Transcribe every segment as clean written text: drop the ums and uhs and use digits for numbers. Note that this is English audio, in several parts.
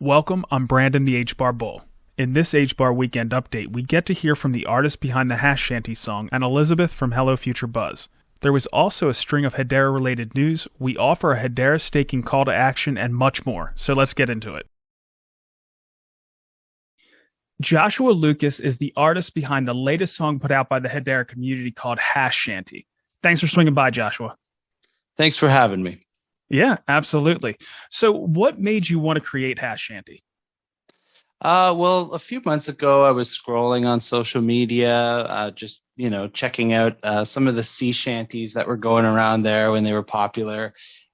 Welcome, I'm Brandon the HBAR Bull. In this HBAR Weekend Update, we get to hear from the artist behind the Hashanty song and Elizabeth from Hello Future Buzz. There was also a string of Hedera-related news, we offer a Hedera staking call to action, and much more, so let's get into it. Joshua Lucas is the artist behind the latest song put out by the Hedera community called Hashanty. Thanks for swinging by, Joshua. Thanks for having me. Yeah, absolutely. So what made you want to create Hashanty? Well, a few months ago, I was scrolling on social media, just, checking out some of the sea shanties that were going around there when they were popular.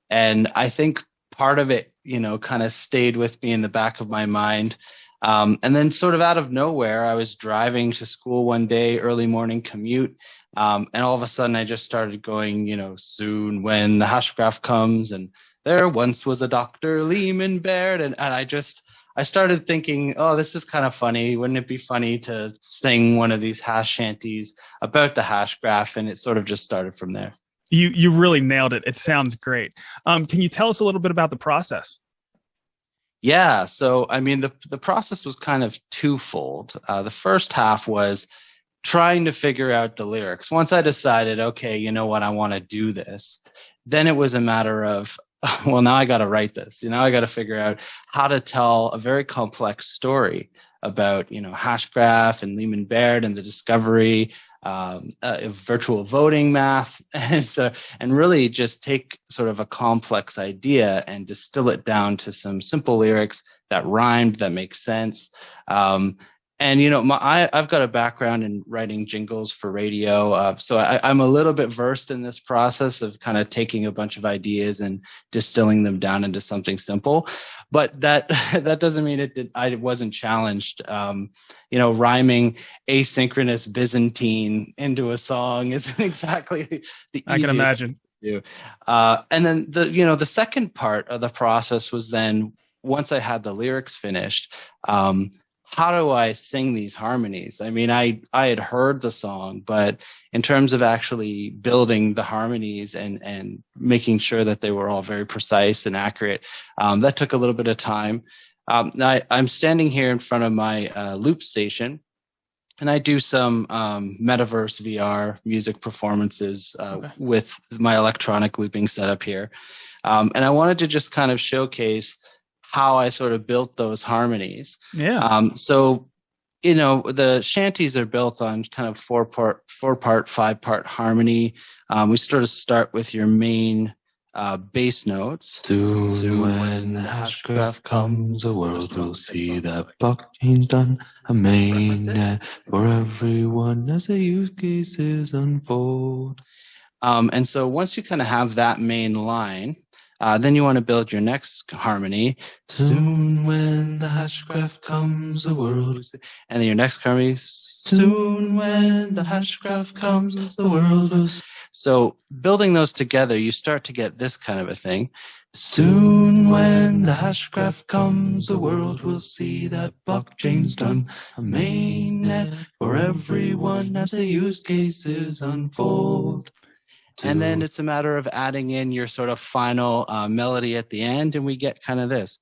And I think part of it, kind of stayed with me in the back of my mind. And then sort of out of nowhere, I was driving to school one day, early morning commute. And all of a sudden I just started going, soon when the hash graph comes, and there once was a Dr. Lehman Baird. And I started thinking, oh, this is kind of funny. Wouldn't it be funny to sing one of these hash shanties about the hash graph? And it sort of just started from there. You really nailed it. It sounds great. Can you tell us a little bit about the process? Yeah. So, the process was kind of twofold. The first half was trying to figure out the lyrics. Once I decided, okay, you know what, I want to do this, then it was a matter of, well, now I got to write this. I got to figure out how to tell a very complex story about, hash graph and Lehman Baird and the discovery of virtual voting math. And really just take sort of a complex idea and distill it down to some simple lyrics that rhymed, that make sense. And, I've got a background in writing jingles for radio. So I'm a little bit versed in this process of kind of taking a bunch of ideas and distilling them down into something simple. But that doesn't mean I wasn't challenged. Rhyming asynchronous Byzantine into a song isn't exactly the easiest. I can imagine. To do. And then the second part of the process was then, once I had the lyrics finished, how do I sing these harmonies? I had heard the song, but in terms of actually building the harmonies and making sure that they were all very precise and accurate, that took a little bit of time. I'm standing here in front of my loop station, and I do some metaverse VR music performances with my electronic looping setup here. And I wanted to just kind of showcase how I sort of built those harmonies. Yeah. So, the shanties are built on kind of four part, 5-part harmony. We sort of start with your main bass notes. Soon when the hash graph comes, the world will see that blockchain's done a mainnet for everyone as the use cases unfold. And so once you kind of have that main line, then you want to build your next harmony. Soon when the hash graph comes, the world. And then your next harmony. Soon when the hash graph comes, the world will. So building those together, you start to get this kind of a thing. Soon when the hash graph comes, the world will see that blockchain's done a mainnet for everyone as the use cases unfold. And then it's a matter of adding in your sort of final melody at the end, and we get kind of this.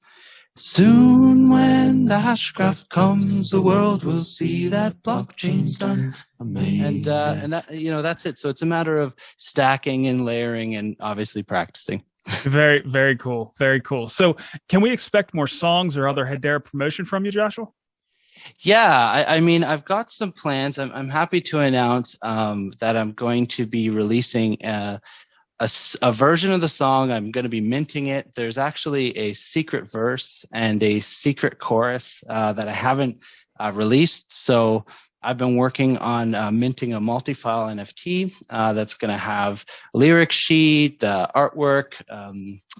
Soon when the hash graph comes, the world will see that blockchain's done a mainnet. And that, that's it. So it's a matter of stacking and layering and obviously practicing. Very, very cool. Very cool. So can we expect more songs or other Hedera promotion from you, Joshua? Yeah, I've got some plans. I'm happy to announce that I'm going to be releasing a version of the song. I'm going to be minting it. There's actually a secret verse and a secret chorus that I haven't released. So I've been working on minting a multi-file NFT that's going to have a lyric sheet, artwork,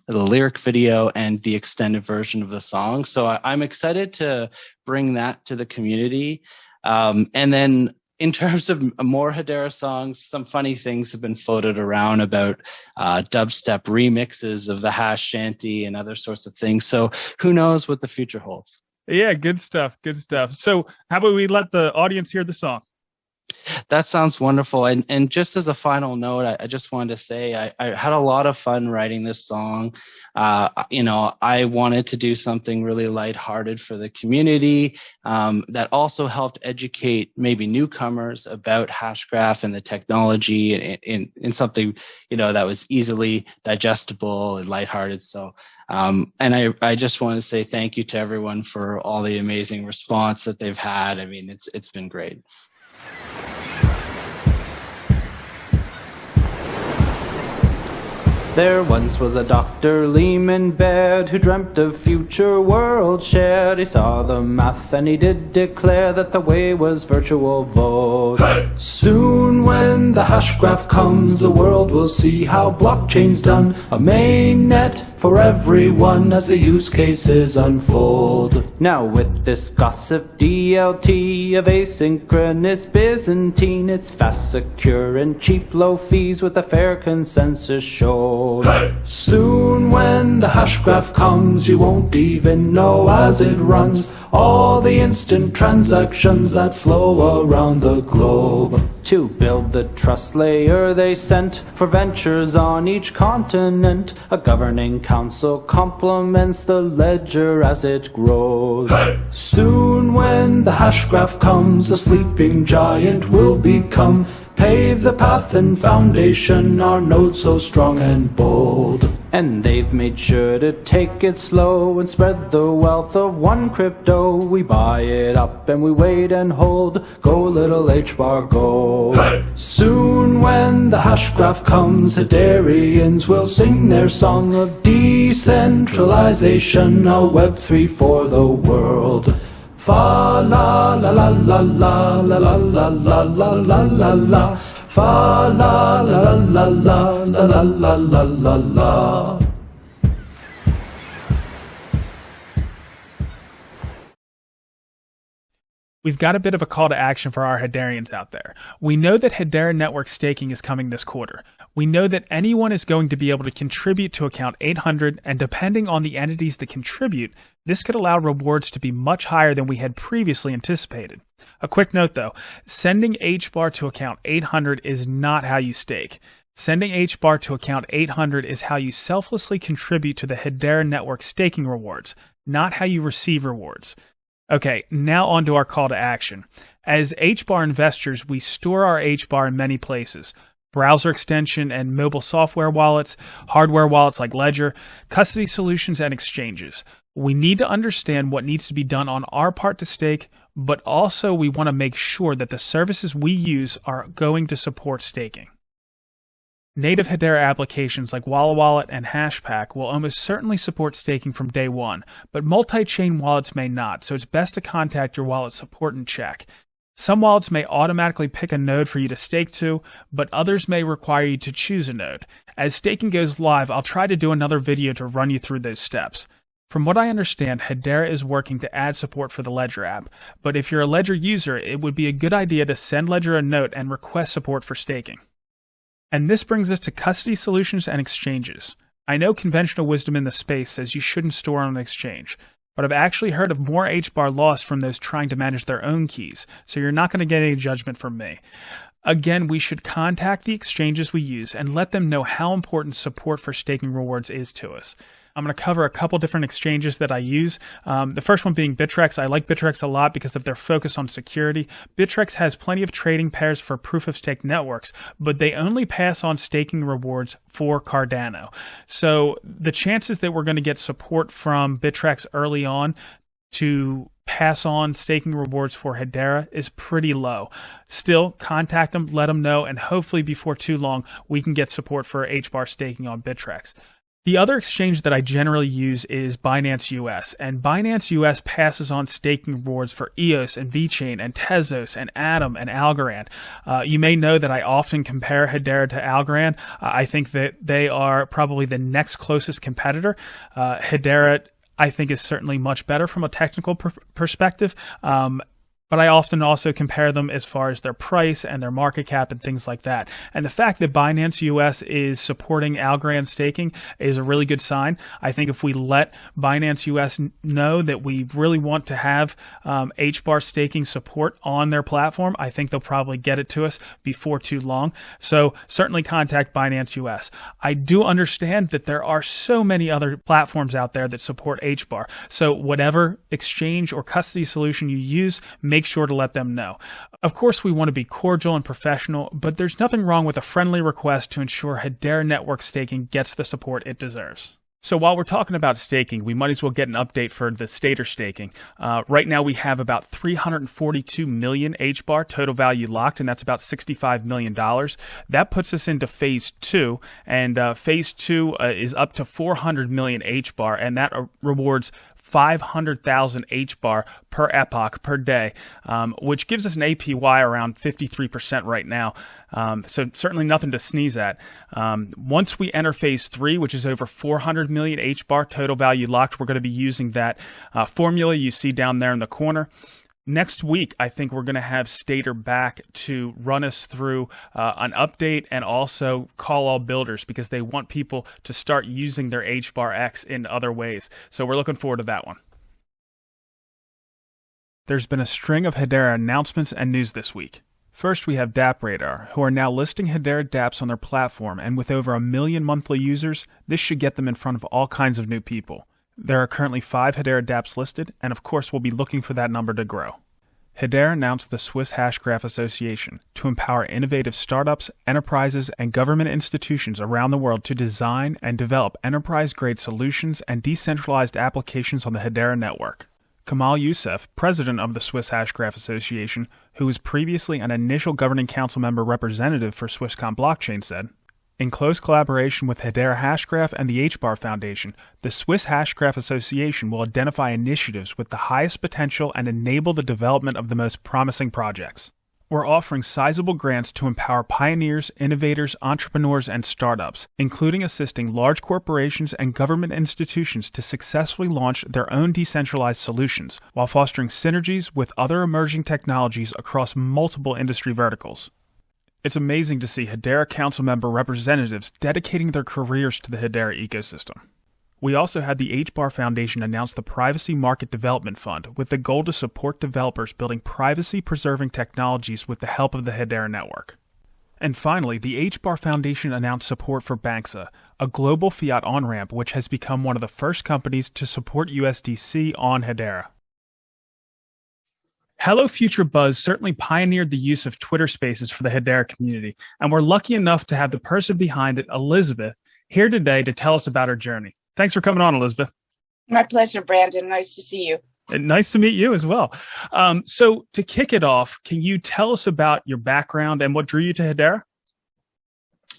the lyric video, and the extended version of the song. So I'm excited to bring that to the community. And then in terms of more Hedera songs, some funny things have been floated around about dubstep remixes of the Hashanty and other sorts of things. So who knows what the future holds. Yeah, good stuff. Good stuff. So how about we let the audience hear the song? That sounds wonderful. And just as a final note, I just wanted to say I had a lot of fun writing this song. I wanted to do something really lighthearted for the community that also helped educate maybe newcomers about Hashgraph and the technology in something, that was easily digestible and lighthearted. So, and I just want to say thank you to everyone for all the amazing response that they've had. I mean, it's been great. There once was a Dr. Lehman Baird who dreamt of future world shared. He saw the math and he did declare that the way was virtual votes. Soon when the hash graph comes, the world will see how blockchain's done. A mainnet for everyone as the use cases unfold. Now with this gossip DLT of asynchronous Byzantine, it's fast, secure, and cheap, low fees with a fair consensus showed. Soon when the hash graph comes, you won't even know as it runs all the instant transactions that flow around the globe. To build the trust layer they sent for ventures on each continent, a governing council complements the ledger as it grows. Soon when the hash graph comes, the sleeping giant will become. Pave the path and foundation, our node so strong and bold. And they've made sure to take it slow and spread the wealth of one crypto. We buy it up and we wait and hold. Go little HBAR go. Soon when the hash graph comes, Hederians will sing their song of decentralization, a Web3 for the world. Fa la la la la la la la la la la la la la. Fa la la la la la la la la la la. We've got a bit of a call to action for our Hederians out there. We know that Hedera network staking is coming this quarter. We know that anyone is going to be able to contribute to account 800, and depending on the entities that contribute, this could allow rewards to be much higher than we had previously anticipated. A quick note though, sending HBAR to account 800 is not how you stake. Sending HBAR to account 800 is how you selflessly contribute to the Hedera network staking rewards, not how you receive rewards. Okay, now on to our call to action. As HBAR investors, we store our HBAR in many places. Browser extension and mobile software wallets, hardware wallets like Ledger, custody solutions, and exchanges. We need to understand what needs to be done on our part to stake, but also we want to make sure that the services we use are going to support staking. Native Hedera applications like Walla Wallet and Hashpack will almost certainly support staking from day one, but multi-chain wallets may not, so it's best to contact your wallet support and check. Some wallets may automatically pick a node for you to stake to, but others may require you to choose a node. As staking goes live, I'll try to do another video to run you through those steps. From what I understand, Hedera is working to add support for the Ledger app, but if you're a Ledger user, it would be a good idea to send Ledger a note and request support for staking. And this brings us to custody solutions and exchanges. I know conventional wisdom in the space says you shouldn't store on an exchange, but I've actually heard of more HBAR loss from those trying to manage their own keys, so you're not going to get any judgment from me. Again, we should contact the exchanges we use and let them know how important support for staking rewards is to us. I'm going to cover a couple different exchanges that I use. The first one being Bittrex. I like Bittrex a lot because of their focus on security. Bittrex has plenty of trading pairs for proof-of-stake networks, but they only pass on staking rewards for Cardano. So the chances that we're going to get support from Bittrex early on to pass on staking rewards for Hedera is pretty low. Still, contact them, let them know, and hopefully before too long, we can get support for HBAR staking on Bittrex. The other exchange that I generally use is Binance US, and Binance US passes on staking rewards for EOS and VeChain and Tezos and Atom and Algorand. You may know that I often compare Hedera to Algorand. I think that they are probably the next closest competitor. Hedera, I think, is certainly much better from a technical perspective. but I often also compare them as far as their price and their market cap and things like that. And the fact that Binance US is supporting Algorand staking is a really good sign. I think if we let Binance US know that we really want to have HBAR staking support on their platform, I think they'll probably get it to us before too long. So certainly contact Binance US. I do understand that there are so many other platforms out there that support HBAR. So whatever exchange or custody solution you use, make sure to let them know. Of course, we want to be cordial and professional, but there's nothing wrong with a friendly request to ensure Hedera network staking gets the support it deserves. So while we're talking about staking, we might as well get an update for the stater staking. Right now we have about 342 million HBAR total value locked, and that's about $65 million. That puts us into phase 2, and phase 2 is up to 400 million HBAR, and that rewards 500,000 HBAR per epoch per day, which gives us an APY around 53% right now. So certainly nothing to sneeze at. Once we enter phase 3, which is over 400 million HBAR total value locked, we're going to be using that formula you see down there in the corner. Next week, I think we're going to have Stater back to run us through an update and also call all builders, because they want people to start using their HBAR X in other ways. So we're looking forward to that one. There's been a string of Hedera announcements and news this week. First, we have DAppRadar, who are now listing Hedera dApps on their platform, and with over 1 million monthly users, this should get them in front of all kinds of new people. There are currently 5 Hedera dApps listed, and of course we'll be looking for that number to grow. Hedera announced the Swiss Hashgraph Association to empower innovative startups, enterprises, and government institutions around the world to design and develop enterprise-grade solutions and decentralized applications on the Hedera network. Kamal Youssef, president of the Swiss Hashgraph Association, who was previously an initial governing council member representative for Swisscom Blockchain, said, "In close collaboration with Hedera Hashgraph and the HBAR Foundation, the Swiss Hashgraph Association will identify initiatives with the highest potential and enable the development of the most promising projects. We're offering sizable grants to empower pioneers, innovators, entrepreneurs, and startups, including assisting large corporations and government institutions to successfully launch their own decentralized solutions, while fostering synergies with other emerging technologies across multiple industry verticals." It's amazing to see Hedera Council member representatives dedicating their careers to the Hedera ecosystem. We also had the HBAR Foundation announce the Privacy Market Development Fund with the goal to support developers building privacy-preserving technologies with the help of the Hedera network. And finally, the HBAR Foundation announced support for Banxa, a global fiat on-ramp which has become one of the first companies to support USDC on Hedera. Hello Future Buzz certainly pioneered the use of Twitter Spaces for the Hedera community, and we're lucky enough to have the person behind it, Elizabeth, here today to tell us about her journey. Thanks for coming on, Elizabeth. My pleasure, Brandon. Nice to see you. And nice to meet you as well. So to kick it off, can you tell us about your background and what drew you to Hedera?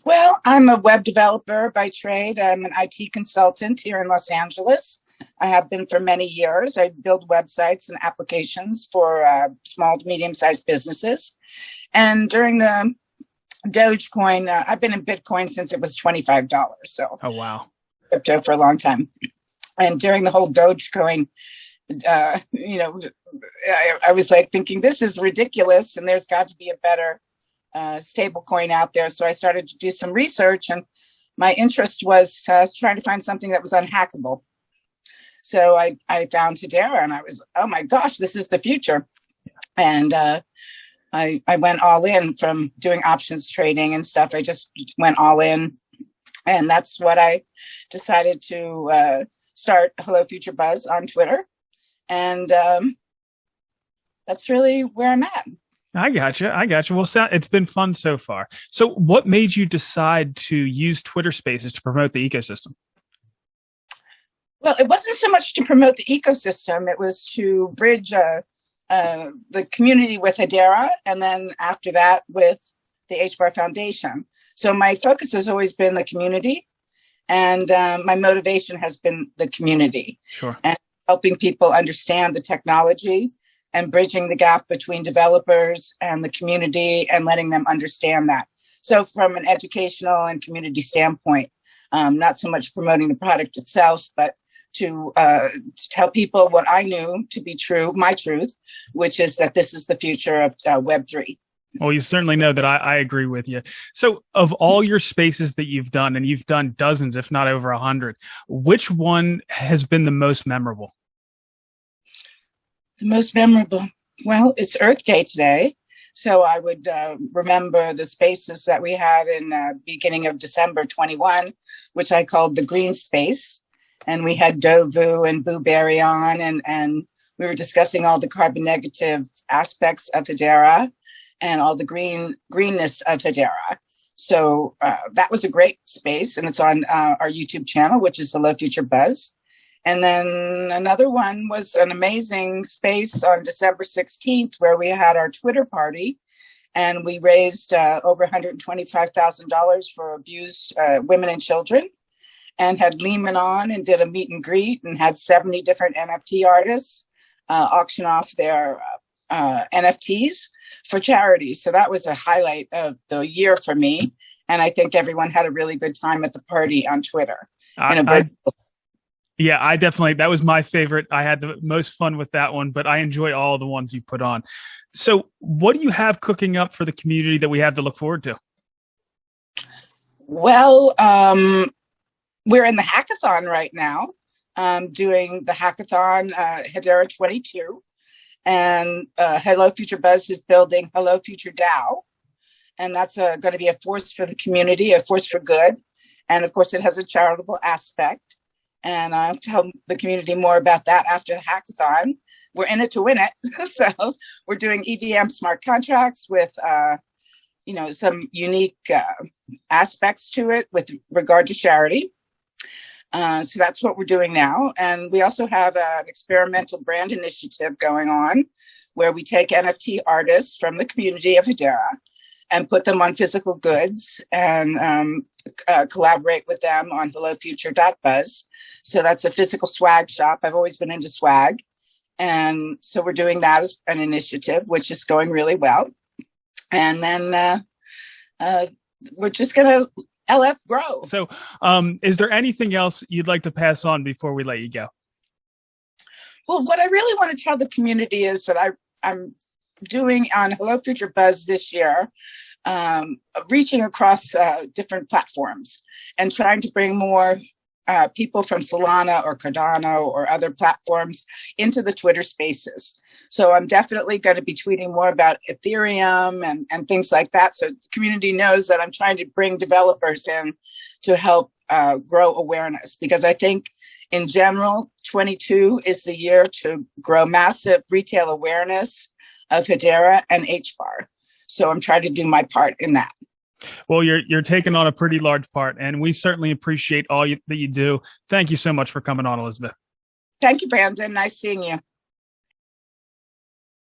Well, I'm a web developer by trade. I'm an IT consultant here in Los Angeles. I have been for many years. I build websites and applications for small to medium-sized businesses. And during the Dogecoin, I've been in Bitcoin since it was $25. So, oh wow, crypto for a long time. And during the whole Dogecoin, I was like thinking, this is ridiculous, and there's got to be a better stable coin out there. So I started to do some research, and my interest was trying to find something that was unhackable. So I found Hedera, and I was, oh my gosh, this is the future. And I went all in from doing options trading and stuff. I just went all in. And that's what I decided to start Hello Future Buzz on Twitter. And that's really where I'm at. I gotcha. Well, it's been fun so far. So what made you decide to use Twitter Spaces to promote the ecosystem? Well, it wasn't so much to promote the ecosystem. It was to bridge the community with Hedera, and then after that with the HBAR Foundation. So my focus has always been the community, and my motivation has been the community. Sure. And helping people understand the technology and bridging the gap between developers and the community and letting them understand that. So from an educational and community standpoint, not so much promoting the product itself, but to tell people what I knew to be true, my truth, which is that this is the future of Web3. Well, you certainly know that I agree with you. So of all your spaces that you've done, and you've done dozens, if not over 100, which one has been the most memorable? The most memorable? Well, it's Earth Day today. So I would remember the spaces that we had in beginning of December 21, which I called the Green Space. And we had Dovu and Blueberry on, and we were discussing all the carbon negative aspects of Hedera and all the greenness of Hedera. So that was a great space, and it's on our YouTube channel, which is Hello Future Buzz. And then another one was an amazing space on December 16th, where we had our Twitter party, and we raised over $125,000 for abused women and children, and had Lehman on and did a meet and greet, and had 70 different NFT artists auction off their NFTs for charity. So that was a highlight of the year for me. And I think everyone had a really good time at the party on Twitter. Yeah, I definitely, that was my favorite. I had the most fun with that one, but I enjoy all the ones you put on. So what do you have cooking up for the community that we have to look forward to? Well, we're in the hackathon right now, doing the hackathon Hedera 22. And Hello Future Buzz is building Hello Future DAO. And that's going to be a force for the community, a force for good. And of course, it has a charitable aspect. And I'll tell the community more about that after the hackathon. We're in it to win it. So we're doing EVM smart contracts with, some unique aspects to it with regard to charity. So that's what we're doing now. And we also have an experimental brand initiative going on where we take NFT artists from the community of Hedera and put them on physical goods and collaborate with them on hellofuture.buzz. So that's a physical swag shop. I've always been into swag. And so we're doing that as an initiative, which is going really well. And then we're just going to LF grow. So is there anything else you'd like to pass on before we let you go? Well, what I really want to tell the community is that I'm doing on Hello Future Buzz this year, reaching across different platforms and trying to bring more people from Solana or Cardano or other platforms into the Twitter spaces. So I'm definitely going to be tweeting more about Ethereum and things like that. So the community knows that I'm trying to bring developers in to help grow awareness, because I think in general, 22 is the year to grow massive retail awareness of Hedera and HBAR. So I'm trying to do my part in that. Well, you're taking on a pretty large part, and we certainly appreciate all that you do. Thank you so much for coming on, Elizabeth. Thank you, Brandon. Nice seeing you.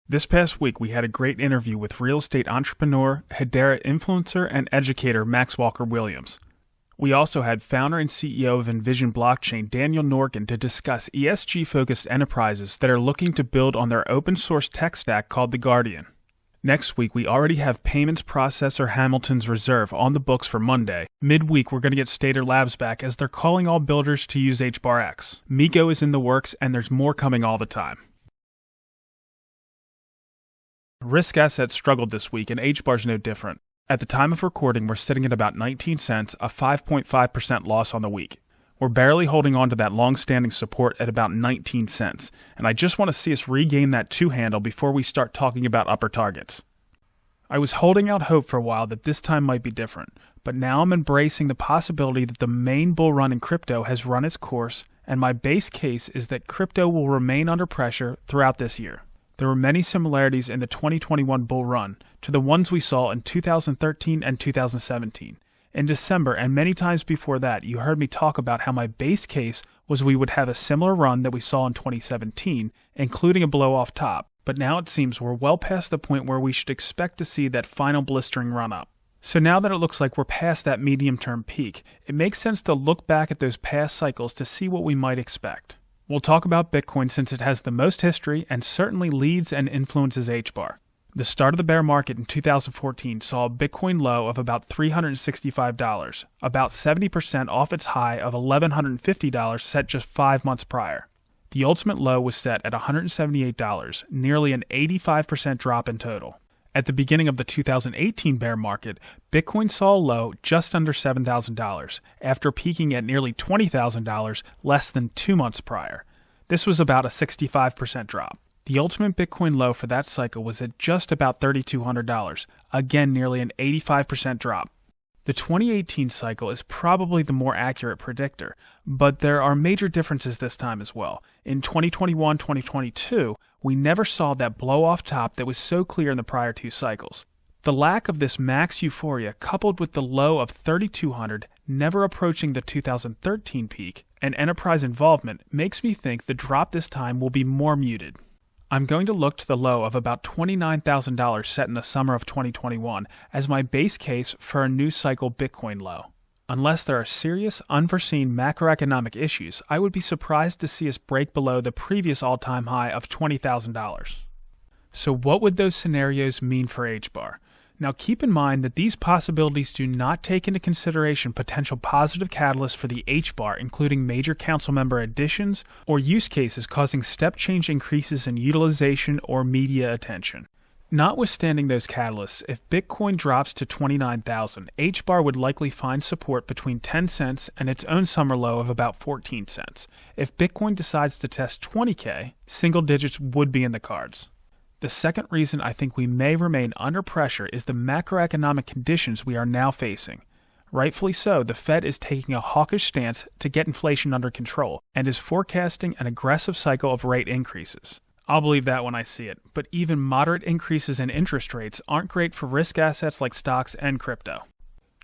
This past week, we had a great interview with real estate entrepreneur, Hedera influencer, and educator Max Walker-Williams. We also had founder and CEO of Envision Blockchain, Daniel Norkin, to discuss ESG-focused enterprises that are looking to build on their open-source tech stack called The Guardian. Next week, we already have payments processor Hamilton's Reserve on the books for Monday. Midweek, we're going to get Stater Labs back as they're calling all builders to use HBAR. Miko is in the works, and there's more coming all the time. Risk assets struggled this week, and HBAR's no different. At the time of recording, we're sitting at about 19 cents, a 5.5% loss on the week. We're barely holding on to that long-standing support at about 19 cents, and I just want to see us regain that 2 handle before we start talking about upper targets. I was holding out hope for a while that this time might be different, but now I'm embracing the possibility that the main bull run in crypto has run its course, and my base case is that crypto will remain under pressure throughout this year. There were many similarities in the 2021 bull run to the ones we saw in 2013 and 2017. In December, and many times before that, you heard me talk about how my base case was we would have a similar run that we saw in 2017, including a blow-off top. But now it seems we're well past the point where we should expect to see that final blistering run-up. So now that it looks like we're past that medium-term peak, it makes sense to look back at those past cycles to see what we might expect. We'll talk about Bitcoin since it has the most history and certainly leads and influences HBAR. The start of the bear market in 2014 saw a Bitcoin low of about $365, about 70% off its high of $1,150 set just 5 months prior. The ultimate low was set at $178, nearly an 85% drop in total. At the beginning of the 2018 bear market, Bitcoin saw a low just under $7,000, after peaking at nearly $20,000 less than 2 months prior. This was about a 65% drop. The ultimate Bitcoin low for that cycle was at just about $3,200, again nearly an 85% drop. The 2018 cycle is probably the more accurate predictor, but there are major differences this time as well. In 2021-2022, we never saw that blow-off top that was so clear in the prior two cycles. The lack of this max euphoria, coupled with the low of 3,200, never approaching the 2013 peak, and enterprise involvement, makes me think the drop this time will be more muted. I'm going to look to the low of about $29,000 set in the summer of 2021 as my base case for a new cycle Bitcoin low. Unless there are serious, unforeseen macroeconomic issues, I would be surprised to see us break below the previous all-time high of $20,000. So what would those scenarios mean for HBAR? Now keep in mind that these possibilities do not take into consideration potential positive catalysts for the HBAR, including major council member additions or use cases causing step change increases in utilization or media attention. Notwithstanding those catalysts, if Bitcoin drops to 29,000, HBAR would likely find support between 10 cents and its own summer low of about 14 cents. If Bitcoin decides to test 20K, single digits would be in the cards. The second reason I think we may remain under pressure is the macroeconomic conditions we are now facing. Rightfully so, the Fed is taking a hawkish stance to get inflation under control and is forecasting an aggressive cycle of rate increases. I'll believe that when I see it, but even moderate increases in interest rates aren't great for risk assets like stocks and crypto.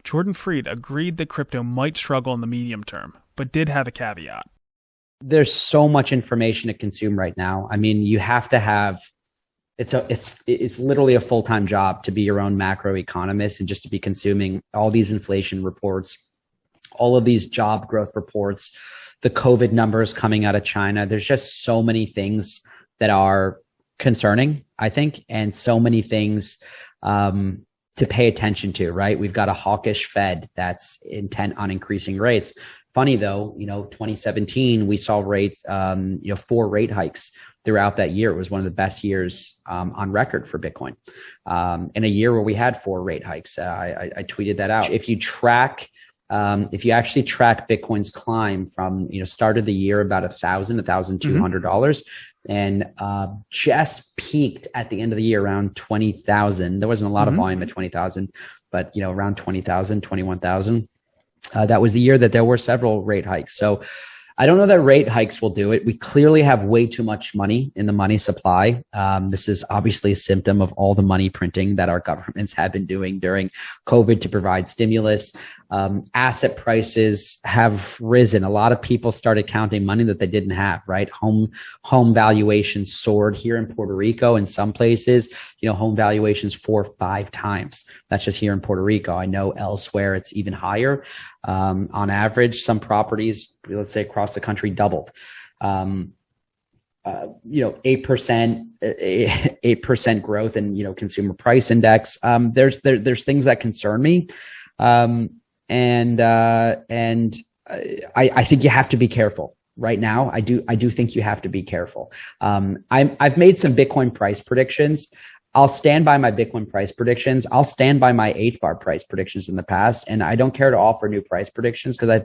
Jordan Fried agreed that crypto might struggle in the medium term, but did have a caveat. There's so much information to consume right now. I mean, you have to have it's literally a full-time job to be your own macroeconomist and just to be consuming all these inflation reports, all of these job growth reports, the COVID numbers coming out of China. There's just so many things that are concerning, I think, and so many things to pay attention to, right? We've got a hawkish Fed that's intent on increasing rates. Funny though, 2017, we saw rates, 4 rate hikes throughout that year. It was one of the best years on record for Bitcoin. In a year where we had 4 rate hikes, I tweeted that out. If you actually track Bitcoin's climb from, start of the year about $1,200, and just peaked at the end of the year around 20,000. There wasn't a lot of volume at 20,000, but around 20,000, 21,000. That was the year that there were several rate hikes. So I don't know that rate hikes will do it. We clearly have way too much money in the money supply. This is obviously a symptom of all the money printing that our governments have been doing during COVID to provide stimulus. Asset prices have risen. A lot of people started counting money that they didn't have, right? Home valuations soared here in Puerto Rico. In some places, home valuations 4 or 5 times. That's just here in Puerto Rico. I know elsewhere it's even higher. On average, some properties, let's say across the country, doubled. 8% growth in, consumer price index. There's things that concern me. And I think you have to be careful right now. I do think you have to be careful. I've made some Bitcoin price predictions. I'll stand by my Bitcoin price predictions. I'll stand by my HBAR price predictions in the past. And I don't care to offer new price predictions because I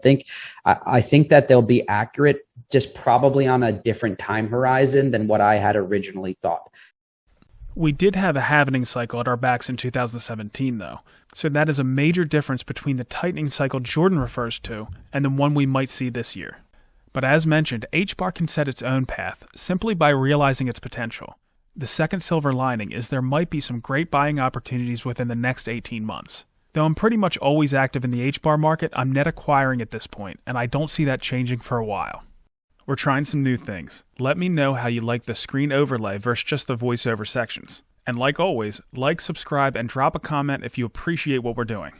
think that they'll be accurate, just probably on a different time horizon than what I had originally thought. We did have a halvening cycle at our backs in 2017, though. So that is a major difference between the tightening cycle Jordan refers to and the one we might see this year. But as mentioned, HBAR can set its own path simply by realizing its potential. The second silver lining is there might be some great buying opportunities within the next 18 months. Though I'm pretty much always active in the HBAR market, I'm net acquiring at this point, and I don't see that changing for a while. We're trying some new things. Let me know how you like the screen overlay versus just the voiceover sections. And like always, like, subscribe, and drop a comment if you appreciate what we're doing.